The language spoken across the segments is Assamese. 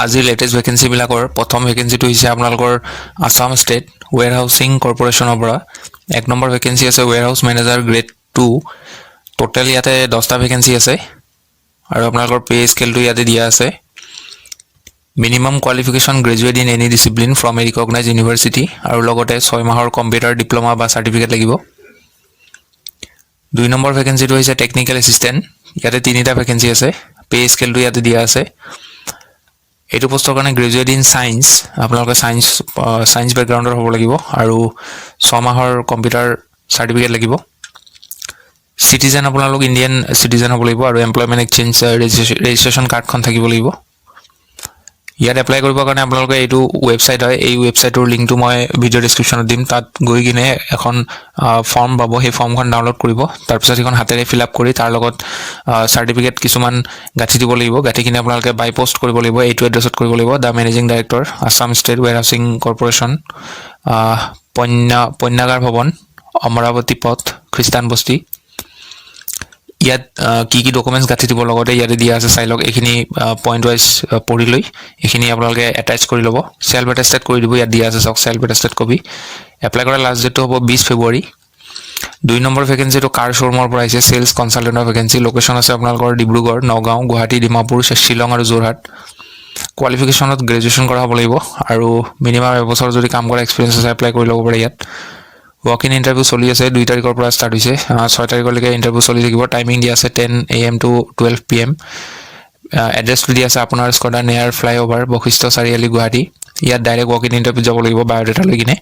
আজি লেটেষ্ট ভেকেন্সি বিলাকৰ প্ৰথম ভেকেন্সিটো হৈছে আপোনালোকৰ আসাম ষ্টেট ওৱেৰহাউচিং কৰ্পোৰেচনৰ পৰা এক নম্বৰ ভেকেন্সি আছে ওৱেৰহাউচ মেনেজাৰ গ্ৰেড 2 টোটাল ইয়াতে 10টা ভেকেন্সি আছে আৰু আপোনালোকৰ পে স্কেলটো ইয়াতে দিয়া আছে minimum qualification graduate in any discipline from A recognised university আৰু লগতে 6 মাহৰ কম্পিউটাৰ ডিপ্লোমা বা সাৰ্টিফিকেট লাগিব 2 নম্বৰ ভেকেন্সিটো হৈছে টেকনিক্যাল এসিস্ট্যান্ট ইয়াতে 3টা ভেকেন্সি আছে পে স্কেলটো ইয়াতে দিয়া আছে এইটো পোষ্টৰ কাৰণে গ্ৰেজুৱেট ইন সায়েন্স আপোনালোকে সায়েন্স ব্যাকগ্ৰাউণ্ডৰ হ'ব লাগিব আৰু 6 মাহৰ কম্পিউটাৰ সাৰ্টিফিকেট লাগিব সিটিজেন আপোনালোক ইণ্ডিয়ান সিটিজেন হ'ব লাগিব আৰু এমপ্লয়মেন্ট এক্সচেঞ্জ ৰেজিষ্ট্ৰেচন কাৰ্ডখন থাকিব লাগিব ইয়াত এপ্লাই কৰিবৰ কাৰণে আপোনালোকে এইটো ওয়েবসাইট হয় এই ওয়েবসাইটৰ লিংকটো মই ভিডিও ডেসক্ৰিপচনত দিম তাত গৈ কিনে এখন ফৰ্ম পাব সেই ফৰ্মখন ডাউনলোড কৰিব তাৰ পিছত এখন হাতেৰে ফিল আপ কৰি তাৰ লগত সাৰ্টিফিকেট কিছুমান গাঁঠি দিব লাগিব গাঁঠি কিনে আপোনালোকে বাই পোষ্ট কৰিব লাগিব এইটো এড্ৰেছত কৰিব লাগিব the managing director Assam state warehousing corporation Panyagar Bhawan Amarawati Path Christian বস্তি ইয়াত কি ডকুমেন্টস গাঁঠি দিব লগতে ইয়াতে দিয়া আছে চাই লওক এখিনি পইণ্ট ওয়াইজ পঢ়ি লৈ এখিনি আপোনালোকে এটাচ কৰি ল'ব সেলফ এটেস্টেড কৰি দিব ইয়াত দিয়া আছে সক সেলফ এটেস্টেড কপি এপ্লাই কৰা লাষ্ট ডেটটো হ'ব 20 ফেব্ৰুৱাৰী 2 নম্বৰ ভেকেন্সিটো কাৰ শোৰুমৰ পৰা আহিছে সেলস কনসালটেন্টৰ ভেকেন্সি লোকেশন আছে আপোনালোকৰ ডিব্ৰুগড় নগাঁও গুৱাহাটী ডিমাপুৰ শ্বিলং আৰু যোৰহাট কোৱালিফিকেশ্যনত গ্ৰেজুৱেচন কৰা হ'ব লাগিব আৰু মিনিমাম এবছৰ যদি কাম কৰা এক্সপেৰিয়েন্স আছে এপ্লাই কৰি ল'ব পাৰে ইয়াত ওয়াক ইন ইন্টাৰভিউ চলি আছে 2 তাৰিখৰ পৰা ষ্টাৰ্ট হৈছে 6 তাৰিখলৈকে ইন্টাৰভিউ চলি থাকিব টাইমিং দিয়া আছে 10 AM to 12 PM এড্ৰেছটো দিয়া আছে আপোনাৰ স্কডা নেয়াৰ ফ্লাইওভাৰ বশিষ্ঠ চাৰিআলি গুৱাহাটী ইয়াত ডাইৰেক্ট ওয়াক ইন ইন্টাৰভিউ যাব লাগিব বায়োডাটা লৈ কিনে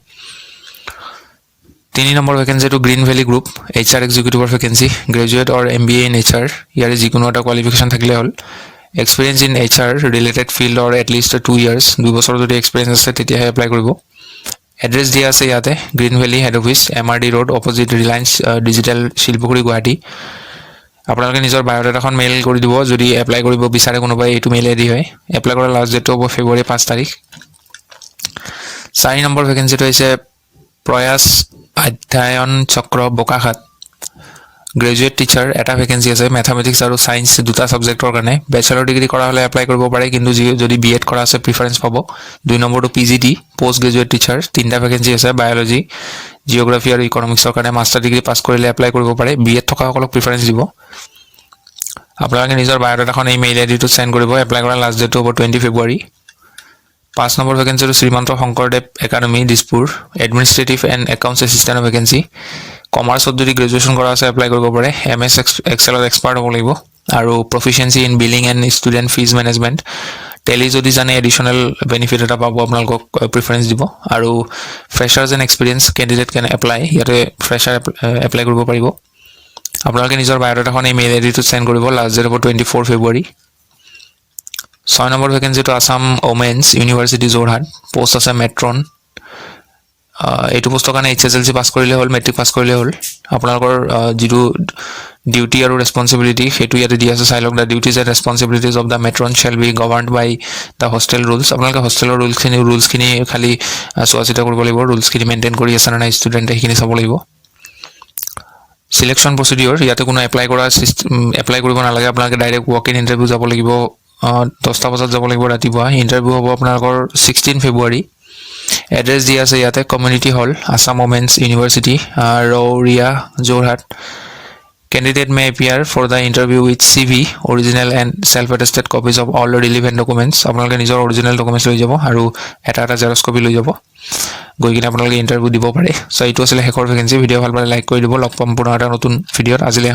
3 নম্বৰ ভেকেন্সিটো গ্ৰীণ ভেলি গ্ৰুপ HR এক্সিকিউটিভৰ vacancy graduate or MBA in HR ইয়াৰে যিকোনো এটা কোৱালিফিকেশ্যন থাকিলে হ'ল experience in HR related field or at least 2 years 2 বছৰ যদি এক্সপেৰিয়েন্স আছে তেতিয়াহে এপ্লাই কৰিব এড্ৰেছ দিয়া আছে ইয়াতে green valley head office MRD road opposite Reliance digital Silpukhuri Guwahati আপোনালোকে নিজৰ বায়োডাটাখন মেইল কৰি দিব যদি এপ্লাই কৰিব বিচাৰে কোনোবাই এইটো মেইল আইডি হয় এপ্লাই কৰাৰ লাষ্ট ডেটটো হ'ব ফেব্ৰুৱাৰী 5 তাৰিখ 4 নম্বৰ ভেকেন্সিটো হৈছে প্ৰয়াস অধ্যয়ন চক্ৰ বোকাখাত গ্ৰেজুৱেট টিচাৰ এটা ভেকেন্সি আছে ম্যাথমেটিক্স আৰু সায়েন্স দুটা সাবজেক্টৰ কাৰণে ব্যাচেলৰ ডিগ্ৰী কৰা হলে এপ্লাই কৰিব পাৰে কিন্তু যদি বিএড কৰা আছে প্ৰিফাৰেন্স পাব 2 নম্বৰটো PGT পোষ্ট গ্ৰেজুৱেট টিচাৰ তিনটা ভেকেন্সি আছে বায়োলজি জিওগ্ৰাফি আৰু ইকনমিক্সৰ কাৰণে মাষ্টাৰ ডিগ্ৰী পাছ কৰিলে এপ্লাই কৰিব পাৰে বিএড থকা সকলক প্ৰিফাৰেন্স দিব আপোনালোকে নিজৰ বায়োডাটাখন এই মেইল আইডিটো সেন্ড কৰিব এপ্লাই কৰাৰ লাষ্ট ডেটটো হ'ব 20 ফেব্ৰুৱাৰী 5 নম্বৰ ভেকেন্সিটো Srimanta Sankardev academy Dispur administrative and accounts assistant vacancy কমাৰ্চত যদি গ্ৰেজুৱেচন কৰা আছে এপ্লাই কৰিব পাৰে MS এক্সেলত এক্সপাৰ্ট হ'ব লাগিব আৰু proficiency in billing and student fees management Tally যদি জানে এডিশনাল বেনিফিট এটা পাব আপোনালোকক প্ৰিফাৰেন্স দিব আৰু freshers and experience candidate can apply ইয়াতে ফ্ৰেছাৰ এপ্লাই কৰিব পাৰিব আপোনালোকে নিজৰ বায়োডাটাখন এই মেইল আইডিটো সেন্ড কৰিব লাষ্ট ডেট হ'ব 24 ফেব্ৰুৱাৰী 6 নম্বৰ ভেকেন্সিটো Assam women's university Jorhat post আছে মেট্ৰন এইটো পোষ্টৰ কাৰণে HSLC পাছ কৰিলে হ'ল মেট্ৰিক পাছ কৰিলে হ'ল আপোনালোকৰ যিটো ডিউটি আৰু ৰেসপন্সিবিলিটি সেইটো ইয়াতে দিয়া আছে চাই লওক the duties and responsibilities of the matron shall be governed by the hostel rules আপোনালোকে হোষ্টেলৰ ৰুলছখিনি খালি চোৱাচিতা কৰিব লাগিব ৰুলছখিনি মেইনটেইন কৰি আছে না ষ্টুডেণ্টে সেইখিনি চাব লাগিব সিলেকশন প্ৰসিডিউৰ ইয়াতে কোনো এপ্লাই কৰিব নালাগে আপোনালোকে ডাইৰেক্ট ওয়াক ইন ইন্টাৰভিউ যাব লাগিব 10টা বজাত যাব লাগিব ৰাতিপুৱা ইন্টাৰভিউ হ'ব আপোনালোকৰ 16 ফেব্ৰুৱাৰী এড্ৰেছ দিয়া আছে ইয়াতে community hall Assam women's university Rowriah Jorhat candidate may appear for the interview with CV original and self attested copies of all the relevant documents আপোনালোকে নিজৰ original documents লৈ যাব আৰু এটা xerox copy লৈ যাব গৈ কিনে আপোনালোকে ইন্টাৰভিউ দিব পাৰে সো এইটো আছিল হেকৰ ভেকেন্সি ভিডিও ভাল পালে লাইক কৰি দিব লগ পাম পুনৰ এটা নতুন ভিডিওত আজিলে